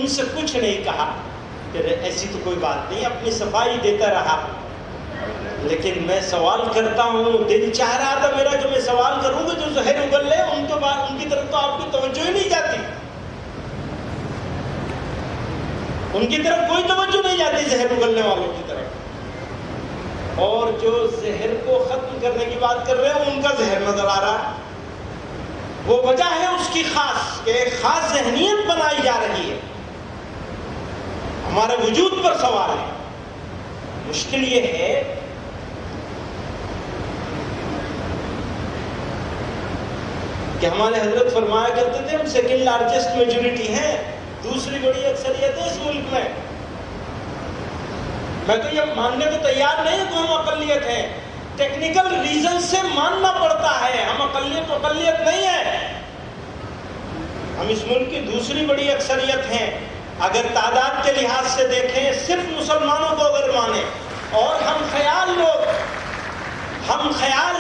ان سے کچھ نہیں کہا کہ ایسی تو کوئی بات نہیں، اپنی صفائی دیتا رہا، لیکن میں سوال کرتا ہوں، دل چاہ رہا تھا میرا کہ میں سوال کروں گا جو زہر اگل لے ان کی طرف تو آپ کی توجہ ہی نہیں جاتی، ان کی طرف کوئی توجہ نہیں جاتی زہر اگلنے والوں کی طرف، اور جو زہر کو ختم کرنے کی بات کر رہے ہیں ان کا زہر نظر آ رہا ہے۔ وہ وجہ ہے اس کی خاص کہ ایک خاص ذہنیت بنائی جا رہی ہے، ہمارے وجود پر سوال ہے۔ مشکل یہ ہے کہ ہمارے حضرت فرمایا کرتے تھے ہم سیکنڈ لارجسٹ میجورٹی ہیں، دوسری بڑی اکثریت ہے اس ملک میں۔ میں تو یہ ماننے کو تیار نہیں کہ ہم اقلیت ہیں، ٹیکنیکل ریزن سے ماننا پڑتا ہے، ہم اقلیت نہیں ہے، ہم اس ملک کی دوسری بڑی اکثریت ہیں۔ اگر تعداد کے لحاظ سے دیکھیں، صرف مسلمانوں کو اگر مانیں اور ہم خیال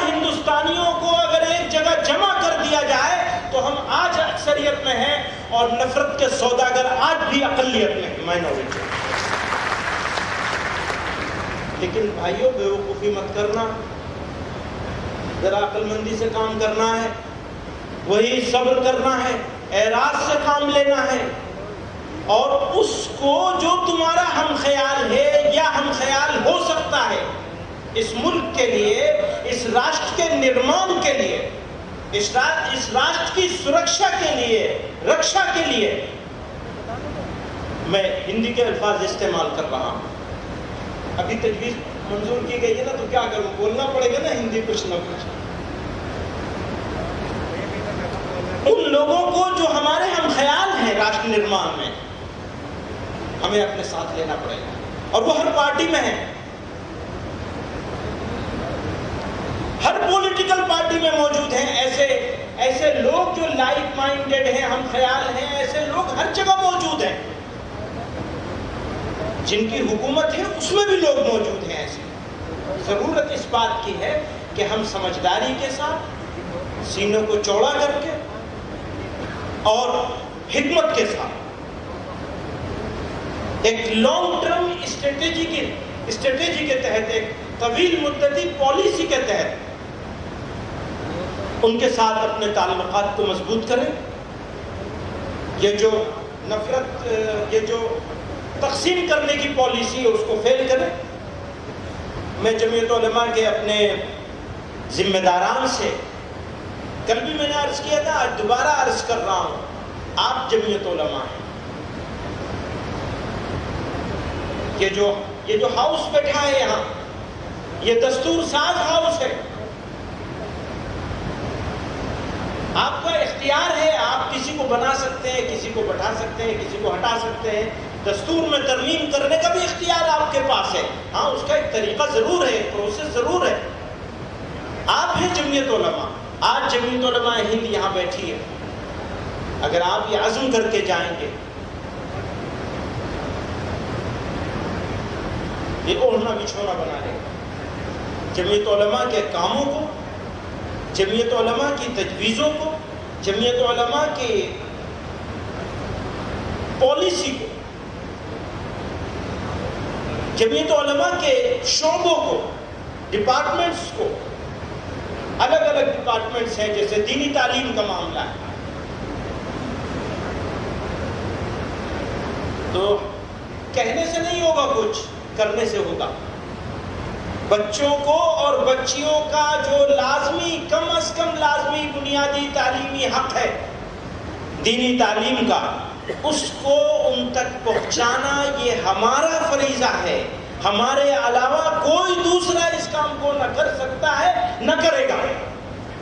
ہندوستانیوں کو اگر ایک جگہ جمع کر دیا جائے تو ہم آج اکثریت میں ہیں، اور نفرت کے سوداگر آج بھی اقلیت میں ہیں، مائنورٹی۔ لیکن بھائیوں بیوقوفی مت کرنا، ذرا عقل مندی سے کام کرنا ہے، وہی صبر کرنا ہے، اعراض سے کام لینا ہے، اور اس کو جو تمہارا ہم خیال ہے یا ہم خیال ہو سکتا ہے اس ملک کے لیے، اس راشٹر کے نرمان کے لیے، اس راشٹر کی سرکشا کے لیے، رکشا کے لیے، میں ہندی کے الفاظ استعمال کر رہا ہوں۔ ابھی تجویز منظور کی گئی ہے نا، تو کیا کروں، بولنا پڑے گا نا ہندی کچھ نہ کچھ۔ ان لوگوں کو جو ہمارے ہم خیال ہیں راشٹر نرمان میں، ہمیں اپنے ساتھ لینا پڑے گا، اور وہ ہر پارٹی میں ہے، ہر پولیٹیکل پارٹی میں موجود ہیں۔ ایسے لوگ جو لائک مائنڈڈ ہیں، ہم خیال ہیں، ایسے لوگ ہر جگہ موجود ہیں۔ جن کی حکومت ہے اس میں بھی لوگ موجود ہیں ایسے۔ ضرورت اس بات کی ہے کہ ہم سمجھداری کے ساتھ، سینوں کو چوڑا کر کے اور حکمت کے ساتھ ایک لانگ ٹرم اسٹریٹجی کے تحت، ایک طویل مدتی پالیسی کے تحت ان کے ساتھ اپنے تعلقات کو مضبوط کریں۔ یہ جو نفرت، یہ جو تقسیم کرنے کی پالیسی ہے اس کو فیل کریں۔ میں جمعیت علماء کے اپنے ذمہ داران سے کل بھی میں نے عرض کیا تھا، آج دوبارہ عرض کر رہا ہوں، آپ جمعیت علماء ہیں، یہ جو ہاؤس بیٹھا ہے یہاں، یہ دستور ساز ہاؤس ہے، آپ کا اختیار ہے، آپ کسی کو بنا سکتے ہیں، کسی کو بٹھا سکتے ہیں، کسی کو ہٹا سکتے ہیں، دستور میں ترمیم کرنے کا بھی اختیار آپ کے پاس ہے۔ ہاں، اس کا ایک طریقہ ضرور ہے، ایک پروسیس ضرور ہے۔ آپ ہیں جمعیت علماء، آج جمعیت علماء ہند یہاں بیٹھی ہے، اگر آپ یہ عزم کر کے جائیں گے، یہ اوڑھنا بچھونا بنا لے گا جمعیت علماء کے کاموں کو، جمعیت علماء کی تجویزوں کو، جمعیت علماء کی پالیسی کو، جمعیت علماء کے شعبوں کو، ڈپارٹمنٹس کو۔ الگ الگ ڈپارٹمنٹس ہیں، جیسے دینی تعلیم کا معاملہ ہے، تو کہنے سے نہیں ہوگا، کچھ کرنے سے ہوگا۔ بچوں کو اور بچیوں کا جو لازمی، کم از کم لازمی بنیادی تعلیمی حق ہے دینی تعلیم کا، اس کو ان تک پہنچانا یہ ہمارا فریضہ ہے۔ ہمارے علاوہ کوئی دوسرا اس کام کو نہ کر سکتا ہے، نہ کرے گا۔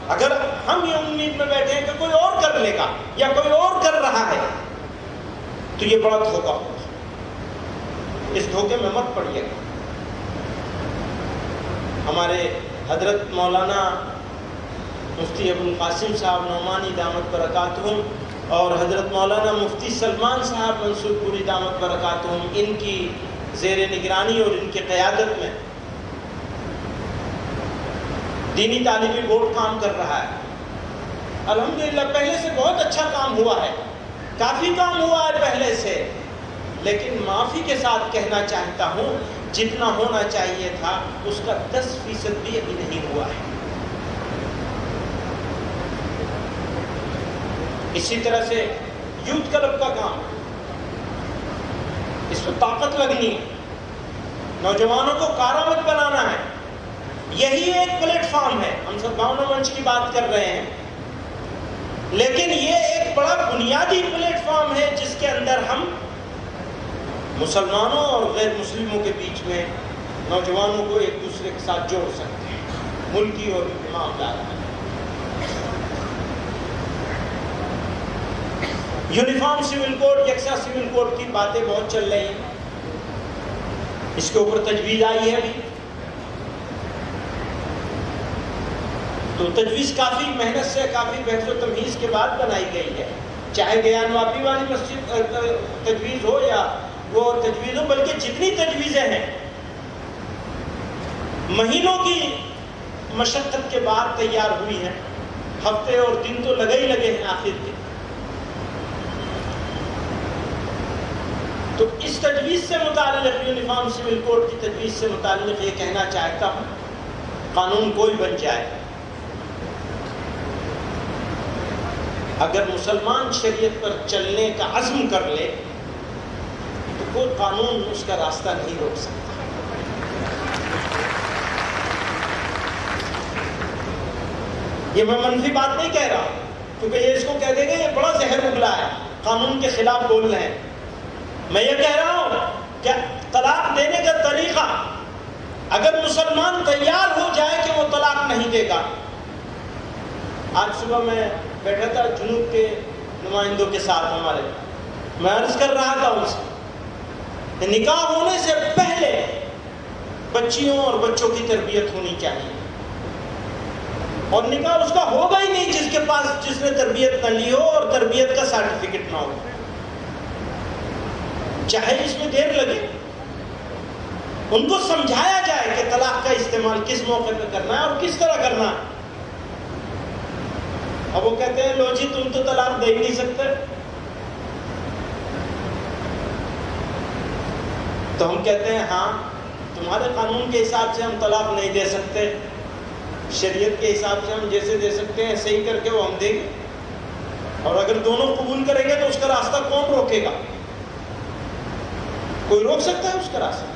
اگر ہم یہ امید میں بیٹھے ہیں کہ کوئی اور کر لے گا یا کوئی اور کر رہا ہے، تو یہ بڑا دھوکہ ہوگا، اس دھوکے میں مت پڑیے گا۔ ہمارے حضرت مولانا مفتی ابو القاسم صاحب نعمانی دامت برکاتہم اور حضرت مولانا مفتی سلمان صاحب منصور پوری دامت برکاتہم، ان کی زیر نگرانی اور ان کی قیادت میں دینی تعلیمی بورڈ کام کر رہا ہے۔ الحمدللہ پہلے سے بہت اچھا کام ہوا ہے، کافی کام ہوا ہے پہلے سے، لیکن معافی کے ساتھ کہنا چاہتا ہوں جتنا ہونا چاہیے تھا اس کا 10% بھی ابھی نہیں ہوا ہے. اسی طرح سے یوتھ کلب کا کام، اس میں طاقت لگنی ہے، نوجوانوں کو کارآمد بنانا ہے. یہی ایک پلیٹ فارم ہے. ہم سب بھاونا منچ کی بات کر رہے ہیں، لیکن یہ ایک بڑا بنیادی پلیٹ فارم ہے جس کے اندر ہم مسلمانوں اور غیر مسلموں کے بیچ میں نوجوانوں کو ایک دوسرے کے ساتھ جوڑ سکتے ہیں ملکی اور معاملات میں. یونیفارم سول کوڈ، یکساں سول کوڈ کی باتیں بہت چل رہی ہیں. اس کے اوپر تجویز آئی ہے ابھی، تو تجویز کافی محنت سے، کافی بحث و تمہیز کے بعد بنائی گئی ہے. چاہے گیان واپی والی مسجد تجویز ہو یا وہ تجویز ہو، بلکہ جتنی تجویزیں ہیں مہینوں کی مشقت کے بعد تیار ہوئی ہیں. ہفتے اور دن تو لگے ہی لگے ہیں آخر کے. تو اس تجویز سے متعلق، یونیفارم سول کوڈ کی تجویز سے متعلق یہ کہنا چاہتا ہوں، قانون کوئی بن جائے، اگر مسلمان شریعت پر چلنے کا عزم کر لے تو کوئی قانون اس کا راستہ نہیں روک سکتا. یہ میں منفی بات نہیں کہہ رہا، کیونکہ یہ اس کو کہہ دے گا یہ بڑا زہر اگلا ہے، قانون کے خلاف بول رہے ہیں. میں یہ کہہ رہا ہوں کہ طلاق دینے کا طریقہ، اگر مسلمان تیار ہو جائے کہ وہ طلاق نہیں دے گا. آج صبح میں بیٹھا تھا جنوب کے نمائندوں کے ساتھ ہمارے، میں عرض کر رہا تھا ان سے کہ نکاح ہونے سے پہلے بچیوں اور بچوں کی تربیت ہونی چاہیے، اور نکاح اس کا ہوگا ہی نہیں جس کے پاس، جس نے تربیت نہ لی ہو اور تربیت کا سرٹیفکیٹ نہ ہو. چاہے اس میں دیر لگے، ان کو سمجھایا جائے کہ طلاق کا استعمال کس موقع پہ کرنا ہے اور کس طرح کرنا ہے. اب وہ کہتے ہیں لو جی تم تو طلاق دے ہی نہیں سکتے. تو ہم کہتے ہیں ہاں تمہارے قانون کے حساب سے ہم طلاق نہیں دے سکتے، شریعت کے حساب سے ہم جیسے دے سکتے ہیں صحیح کر کے وہ ہم دیں گے، اور اگر دونوں قبول کریں گے تو اس کا راستہ کون روکے گا؟ کوئی روک سکتا ہے اس کا راستہ؟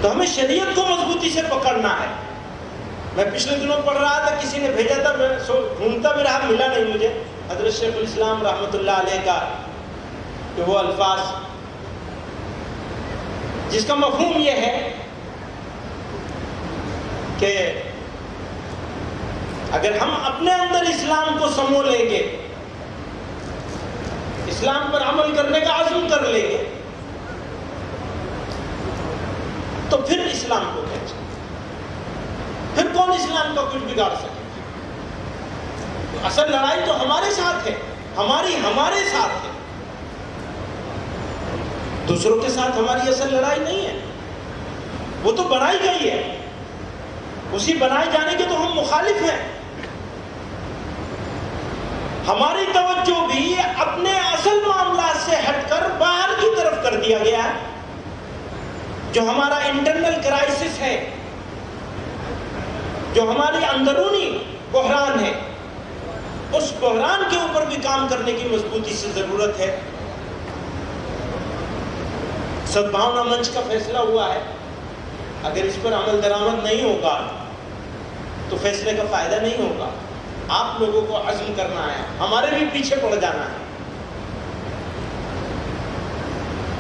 تو ہمیں شریعت کو مضبوطی سے پکڑنا ہے. میں پچھلے دنوں پڑھ رہا تھا، کسی نے بھیجا تھا، میں ڈھونڈتا بھی رہا، ملا نہیں مجھے، حضرت شیخ الاسلام رحمۃ اللہ علیہ کا کہ وہ الفاظ جس کا مفہوم یہ ہے کہ اگر ہم اپنے اندر اسلام کو سمو لیں گے، اسلام پر عمل کرنے کا عزم کر لیں گے، تو پھر اسلام کو کہتے ہیں، پھر کون اسلام کا کچھ بگاڑ سکے؟ اصل لڑائی تو ہمارے ساتھ ہے، ہمارے ساتھ ہے، دوسروں کے ساتھ ہماری اصل لڑائی نہیں ہے. وہ تو بنائی گئی ہے، اسی بنائے جانے کے تو ہم مخالف ہیں. ہماری توجہ بھی اپنے اصل معاملات سے ہٹ کر باہر کی طرف کر دیا گیا ہے. جو ہمارا انٹرنل کرائسس ہے، جو ہماری اندرونی بحران ہے، اس بحران کے اوپر بھی کام کرنے کی مضبوطی سے ضرورت ہے. سدبھاونا منچ کا فیصلہ ہوا ہے، اگر اس پر عمل درآمد نہیں ہوگا تو فیصلے کا فائدہ نہیں ہوگا. آپ لوگوں کو عزم کرنا ہے، ہمارے بھی پیچھے پڑ جانا ہے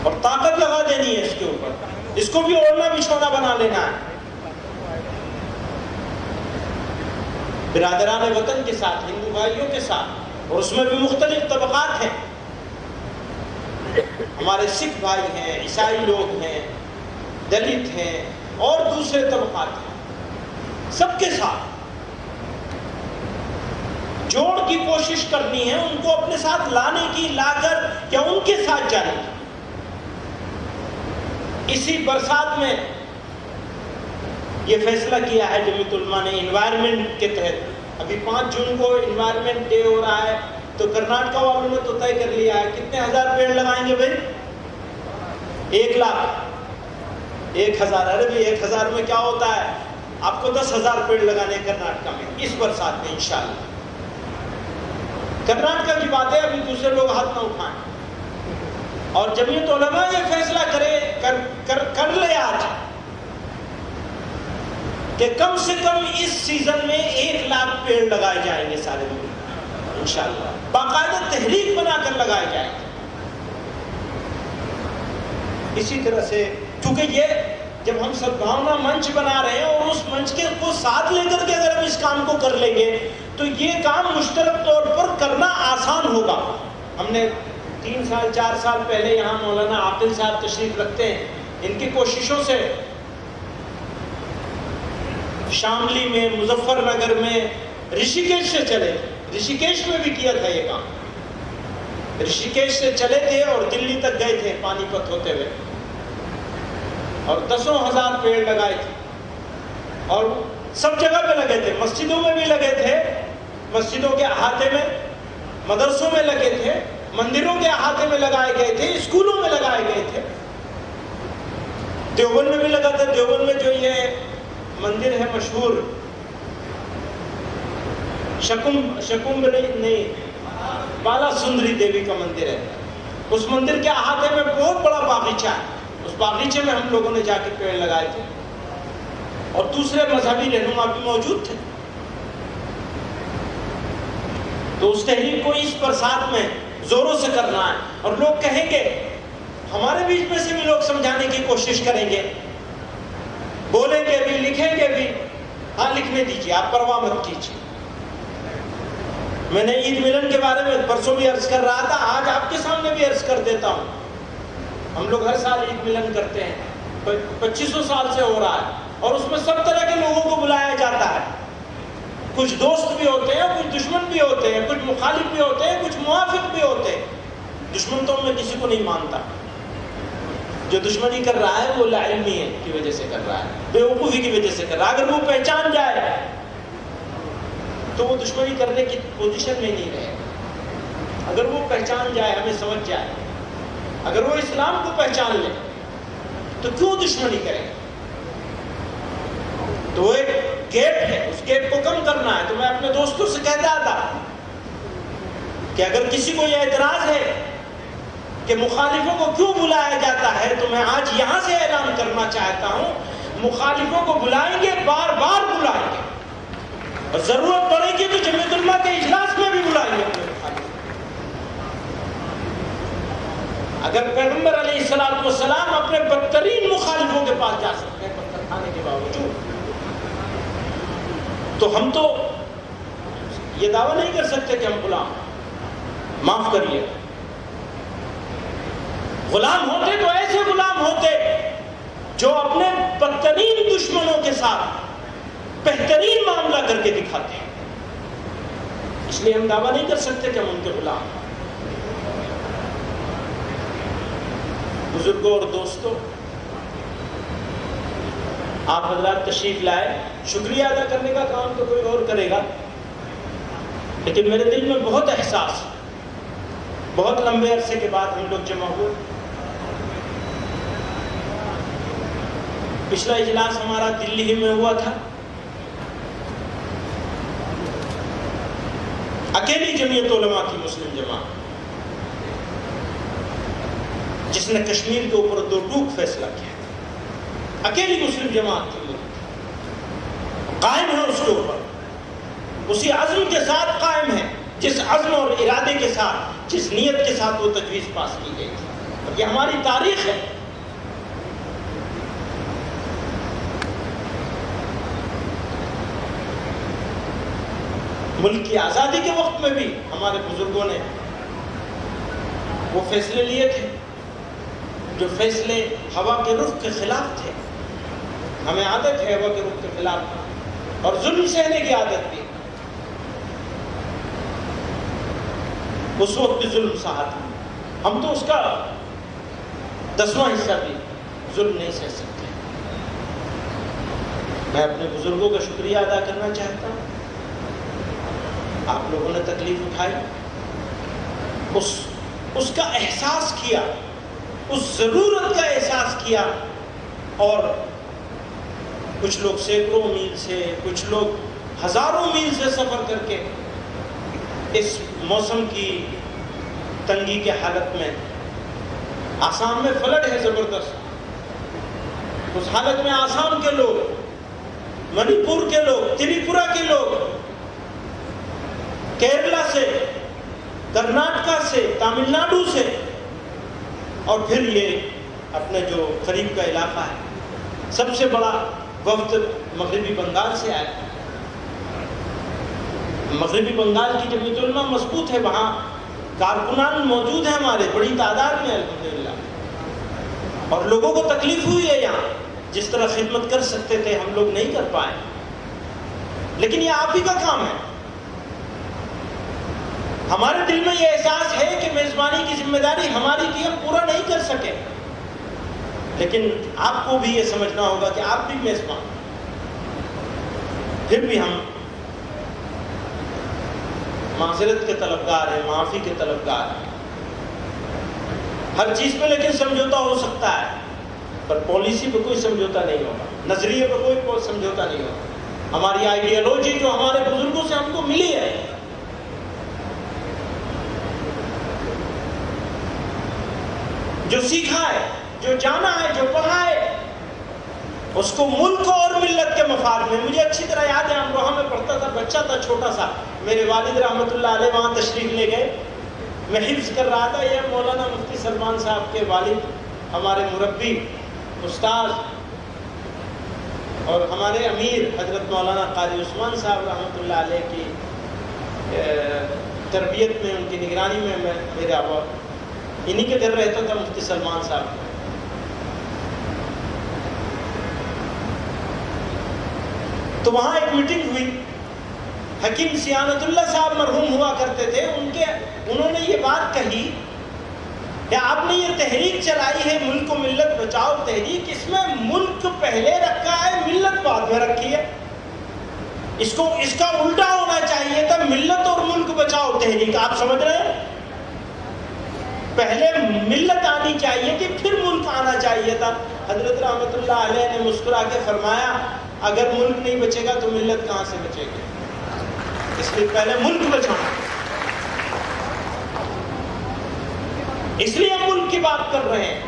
اور طاقت لگا دینی ہے اس کے اوپر، اس کو بھی اوڑھنا بچھونا بنا لینا ہے. برادران وطن کے ساتھ، ہندو بھائیوں کے ساتھ، اور اس میں بھی مختلف طبقات ہیں. ہمارے سکھ بھائی ہیں، عیسائی لوگ ہیں، دلت ہیں اور دوسرے طبقات ہیں، سب کے ساتھ جوڑ کی کوشش کرنی ہے، ان کو اپنے ساتھ لانے کی، لا کر یا ان کے ساتھ جانے کی. اسی برسات میں یہ فیصلہ کیا ہے جمعیت علماء نے انوائرمنٹ کے تحت ابھی 5 جون کو انوائرمنٹ ڈے ہو رہا ہے، تو کرناٹکا والوں نے تو طے کر لیا ہے کتنے ہزار پیڑ لگائیں گے بھائی؟ 1 لاکھ 1000. ارے بھائی 1000 میں کیا ہوتا ہے؟ آپ کو 10,000 پیڑ لگانے کرناٹکا میں اس برسات میں انشاءاللہ. کرناٹکا کی بات ہے، ابھی دوسرے لوگ ہاتھ نہ اٹھائیں. اور جمعیت علماء یہ فیصلہ کر لے آج کہ کم سے کم اس سیزن میں 1 لاکھ پیڑ لگائے جائیں گے سارے ملک میں انشاءاللہ. باقاعدہ تحریک بنا کر لگائے جائیں گے. اسی طرح سے کیونکہ یہ جب ہم سدبھاونا منچ بنا رہے ہیں اور اس منچ کے کو ساتھ لے کر کے اگر ہم اس کام کو کر لیں گے تو یہ کام مشترک طور پر کرنا آسان ہوگا. ہم نے 3 سال 4 سال پہلے یہاں مولانا عاقل صاحب تشریف رکھتے ہیں، ان کی کوششوں سے شاملی میں، مظفر نگر میں، رشیکیش سے چلے. رشیکیش میں بھی کیا تھا یہ کام. رشیکیش سے چلے تھے اور دلی تک گئے تھے پانی پت ہوتے ہوئے، اور 10,000 پیڑ لگائے تھے. اور سب جگہ پہ لگے تھے، مسجدوں میں بھی لگے تھے، مسجدوں کے احاطے میں، مدرسوں میں لگے تھے، مندروں کے احاطے میں لگائے گئے تھے، اسکولوں میں لگائے گئے تھے. دیوبند میں بھی لگا تھا. دیوبند میں جو یہ مندر ہے مشہور بالا سندری دیوی کا مندر ہے، اس مندر کے احاطے میں بہت بڑا باغیچہ ہے. اس باغیچے میں ہم لوگوں نے جا کے پیڑ لگائے تھے اور دوسرے مذہبی رہنما بھی موجود تھے. تو اس تحریک کو اس برسات میں زوروں سے کرنا ہے. اور لوگ کہیں گے، ہمارے بیچ میں سے بھی لوگ سمجھانے کی کوشش کریں گے، بولیں گے بھی، لکھیں گے بھی. ہاں لکھنے دیجیے، آپ پرواہ مت کیجیے. میں نے عید ملن کے بارے میں پرسوں بھی عرض کر رہا تھا، آج آپ کے سامنے بھی عرض کر دیتا ہوں. ہم لوگ ہر سال عید ملن کرتے ہیں، 2500 سال سے ہو رہا ہے، اور اس میں سب طرح کے لوگوں کو بلایا جاتا ہے. کچھ دوست بھی ہوتے ہیں، کچھ دشمن بھی ہوتے ہیں، کچھ مخالف بھی ہوتے ہیں، کچھ موافق بھی ہوتے ہیں. دشمن تو میں کسی کو نہیں مانتا. جو دشمنی کر رہا ہے وہ لا علمی ہے کی وجہ سے کر رہا ہے، بے وقوفی کی وجہ سے کر رہا ہے. اگر وہ پہچان جائے تو وہ دشمنی کرنے کی پوزیشن میں نہیں رہے. اگر وہ پہچان جائے، ہمیں سمجھ جائے، اگر وہ اسلام کو پہچان لے تو کیوں دشمنی کرے؟ تو وہ ایک گیپ ہے، اس گیپ کو کم کرنا ہے. تو میں اپنے دوستوں سے کہتا تھا کہ اگر کسی کو یہ اعتراض ہے کہ مخالفوں کو کیوں بلایا جاتا ہے، تو میں آج یہاں سے اعلان کرنا چاہتا ہوں، مخالفوں کو بلائیں گے، بار بار بلائیں گے، اور ضرورت پڑے گی تو جمعیت علماء کے اجلاس میں بھی بلائیں گے اپنے مخالف. اگر پیغمبر علیہ السلام اپنے بدترین مخالفوں کے پاس جا سکتے ہیں پتھر کھانے کے باوجود، تو ہم تو یہ دعویٰ نہیں کر سکتے کہ ہم غلام. معاف کریے، غلام ہوتے تو ایسے غلام ہوتے جو اپنے بدترین دشمنوں کے ساتھ بہترین معاملہ کر کے دکھاتے ہیں. اس لیے ہم دعویٰ نہیں کر سکتے کہ ہم ان کے غلام ہیں. بزرگوں اور دوستوں، آپ حضرات تشریف لائے. شکریہ ادا کرنے کا کام تو کوئی اور کرے گا، لیکن میرے دل میں بہت احساس، بہت لمبے عرصے کے بعد ہم لوگ جمع ہوئے. پچھلا اجلاس ہمارا دلی ہی میں ہوا تھا. اکیلی جمعیت علماء کی مسلم جماعت جس نے کشمیر کے اوپر 2 ٹوک فیصلہ کیا، اکیلی مسلم جماعت کی قائم ہے اس کے اوپر، اسی عزم کے ساتھ قائم ہے، جس عزم اور ارادے کے ساتھ، جس نیت کے ساتھ وہ تجویز پاس کی گئی تھی. اور یہ ہماری تاریخ ہے. ملک کی آزادی کے وقت میں بھی ہمارے بزرگوں نے وہ فیصلے لیے تھے جو فیصلے ہوا کے رخ کے خلاف تھے. ہمیں عادت ہے ہوا کے رخ کے خلاف اور ظلم سہنے کی عادت بھی. اس وقت بھی ظلم سہا تھا. ہم تو اس کا 10واں حصہ بھی ظلم نہیں سہ سکتے. میں اپنے بزرگوں کا شکریہ ادا کرنا چاہتا ہوں آپ لوگوں نے تکلیف اٹھائی، اس کا احساس کیا، اس ضرورت کا احساس کیا، اور کچھ لوگ سینکڑوں میل سے، کچھ لوگ ہزاروں میل سے سفر کر کے اس موسم کی تنگی کے حالت میں، آسام میں فلڈ ہے زبردست، اس حالت میں آسام کے لوگ، منی پور کے لوگ، تریپورا کے لوگ، کیرلا سے، کرناٹکا سے، تامل ناڈو سے، اور پھر یہ اپنے جو قریب کا علاقہ ہے، سب سے بڑا وفد مغربی بنگال سے آیا۔ مغربی بنگال کی جمعیت علماء مضبوط ہے، وہاں کارکنان موجود ہیں ہمارے بڑی تعداد میں الحمدللہ، اور لوگوں کو تکلیف ہوئی ہے یہاں، جس طرح خدمت کر سکتے تھے ہم لوگ نہیں کر پائے، لیکن یہ آپ ہی کا کام ہے۔ ہمارے دل میں یہ احساس ہے کہ میزبانی کی ذمہ داری ہماری تھی، ہم پورا نہیں کر سکے، لیکن آپ کو بھی یہ سمجھنا ہوگا کہ آپ بھی میزبان، پھر بھی ہم معذرت کے طلبگار ہیں، معافی کے طلبگار ہیں ہر چیز پہ، لیکن سمجھوتا ہو سکتا ہے، پر پالیسی پہ کوئی سمجھوتا نہیں ہوگا، نظریے پہ کوئی سمجھوتا نہیں ہوگا۔ ہماری آئیڈیالوجی جو ہمارے بزرگوں سے ہم کو ملی ہے، جو سیکھا ہے، جو جانا ہے، جو پڑھا ہے، اس کو ملک اور ملت کے مفاد میں۔ مجھے اچھی طرح یاد ہے، امروہہ میں پڑھتا تھا، بچہ تھا چھوٹا سا، میرے والد رحمۃ اللہ علیہ وہاں تشریف لے گئے، میں حفظ کر رہا تھا، یہ مولانا مفتی سلمان صاحب کے والد، ہمارے مربی، استاد اور ہمارے امیر حضرت مولانا قاری عثمان صاحب رحمۃ اللہ علیہ کی تربیت میں، ان کی نگرانی میں میرا انہی کے گھر رہتا تھا مفتی سلمان صاحب۔ تو وہاں ایک میٹنگ ہوئی، حکیم سیانت اللہ صاحب مرحوم ہوا کرتے تھے، انہوں نے یہ بات کہی کہ آپ نے یہ تحریک چلائی ہے ملک و ملت بچاؤ تحریک، اس میں ملک پہلے رکھا ہے، ملت بعد میں رکھی ہے، اس کا الٹا ہونا چاہیے تھا، ملت اور ملک بچاؤ تحریک۔ آپ سمجھ رہے ہیں، پہلے ملت آنی چاہیے تھی، پھر ملک آنا چاہیے تھا۔ حضرت رحمۃ اللہ علیہ نے مسکرا کے فرمایا، اگر ملک نہیں بچے گا تو ملت کہاں سے بچے گی، اس لیے پہلے ملک بچانا، اس لیے ہم ملک کی بات کر رہے ہیں۔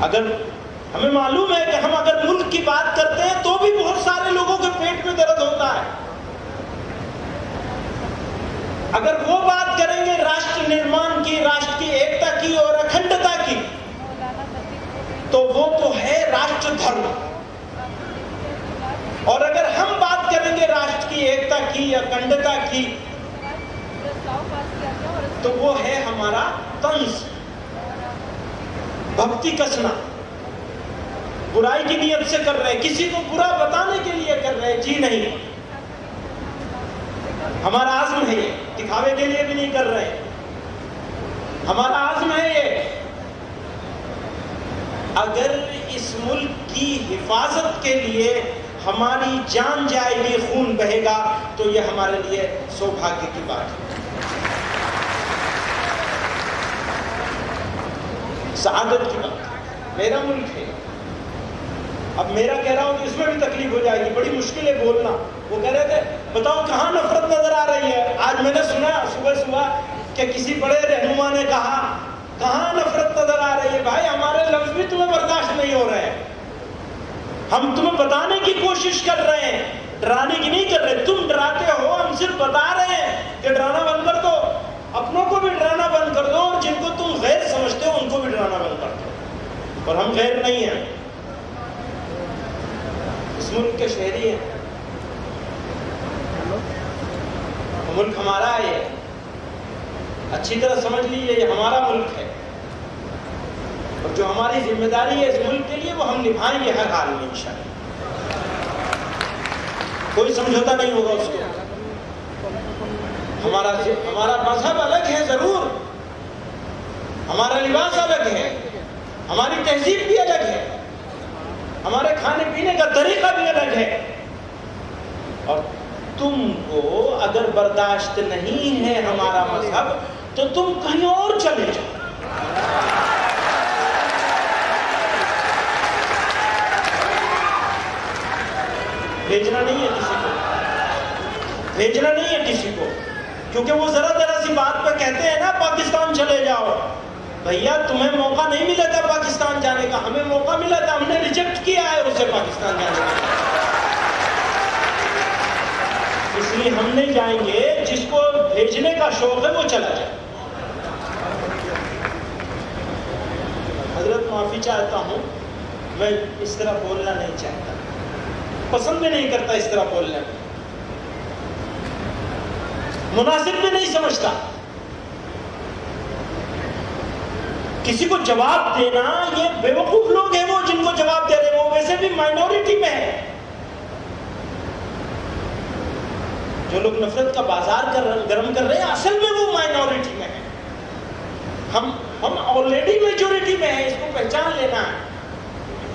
اگر ہمیں معلوم ہے کہ ہم اگر ملک کی بات کرتے ہیں تو بھی بہت سارے لوگوں کے پیٹ میں درد ہوتا ہے، اگر وہ بات کریں گے راشٹر نرمان کی، راشٹر کی ایکتا کی اور اکھنڈتا کی، تو وہ تو ہے راشٹر دھرم، اور اگر ہم بات کریں گے راشٹر کی ایکتا کی، اکھنڈتا کی، تو وہ ہے ہمارا طنز، بھکتی کسنا، برائی کی نیت سے کر رہے، کسی کو برا بتانے کے لیے کر رہے، جی نہیں، ہمارا عزم ہے یہ، دکھاوے کے لیے بھی نہیں کر رہے، ہمارا عزم ہے یہ۔ اگر اس ملک کی حفاظت کے لیے ہماری جان جائے گی، خون بہے گا، تو یہ ہمارے لیے سوبھاگیہ کی بات ہے، سعادت کی بات۔ میرا ملک ہے، اب میرا کہہ رہا ہوں کہ اس میں بھی تکلیف ہو جائے گی، بڑی مشکل ہے بولنا۔ وہ کہہ رہے تھے بتاؤ کہاں نفرت نظر آ رہی ہے؟ آج میں نے سنا صبح کہ کسی بڑے رہنما نے کہا کہاں نفرت نظر آ رہی ہے؟ بھائی ہمارے لفظ بھی تمہیں برداشت نہیں ہو رہے ہیں، ہم تمہیں بتانے کی کوشش کر رہے ہیں، ڈرانے کی نہیں کر رہے، تم ڈراتے ہو، ہم صرف بتا رہے ہیں کہ ڈرانا بند کر دو، اپنوں کو بھی ڈرانا بند کر دو، اور جن کو تم غیر سمجھتے ہو ان کو بھی ڈرانا بند کر دو، اور ہم غیر نہیں ہیں، اس ملک کے شہری ہیں، ملک ہمارا ہے، یہ اچھی طرح سمجھ لیجیے، یہ ہمارا ملک ہے، اور جو ہماری ذمہ داری ہے اس ملک کے لیے وہ ہم نبھائیں گے ہر حال میں انشاءاللہ، کوئی سمجھوتا نہیں ہوگا اس کو۔ ہمارا مذہب الگ ہے ضرور، ہمارا لباس الگ ہے، ہماری تہذیب بھی الگ ہے، ہمارے کھانے پینے کا طریقہ بھی الگ ہے، اور تم کو اگر برداشت نہیں ہے ہمارا مذہب تو تم کہیں اور چلے جاؤ. بھیجنا نہیں ہے کسی کو, بھیجنا نہیں ہے کسی کو, کیونکہ وہ ذرا سی بات پہ کہتے ہیں نا پاکستان چلے جاؤ. بھیا تمہیں موقع نہیں ملا تھا پاکستان جانے کا, ہمیں موقع ملا تھا, ہم نے ریجیکٹ کیا ہے اسے پاکستان جانے کا. اس لیے ہم نہیں جائیں گے, جس کو بھیجنے کا شوق ہے وہ چلا جائے. حضرت معافی چاہتا ہوں, میں اس طرح بولنا نہیں چاہتا, پسند بھی نہیں کرتا اس طرح بولنے میں, مناسب بھی نہیں سمجھتا. کسی کو جواب دینا, یہ بیوقوف لوگ ہیں وہ جن کو جواب دے رہے ہیں, وہ ویسے بھی مائنورٹی میں ہے. جو لوگ نفرت کا بازار گرم کر رہے ہیں اصل میں وہ مائنورٹی میں ہے. ہم آلریڈی میجورٹی میں ہیں, اس کو پہچان لینا ہے.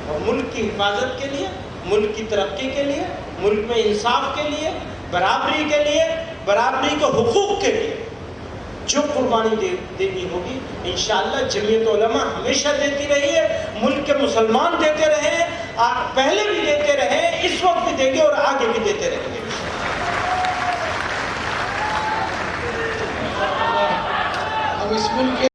اور ملک کی حفاظت کے لیے, ملک کی ترقی کے لیے, ملک میں انصاف کے لیے, برابری کے لیے, برابری کے حقوق کے لیے جو قربانی دینی ہوگی انشاءاللہ جمعیت علماء ہمیشہ دیتی رہی ہے, ملک کے مسلمان دیتے رہے, پہلے بھی دیتے رہے, اس وقت بھی دیں گے اور آگے بھی دیتے رہیں گے. اب اس ملک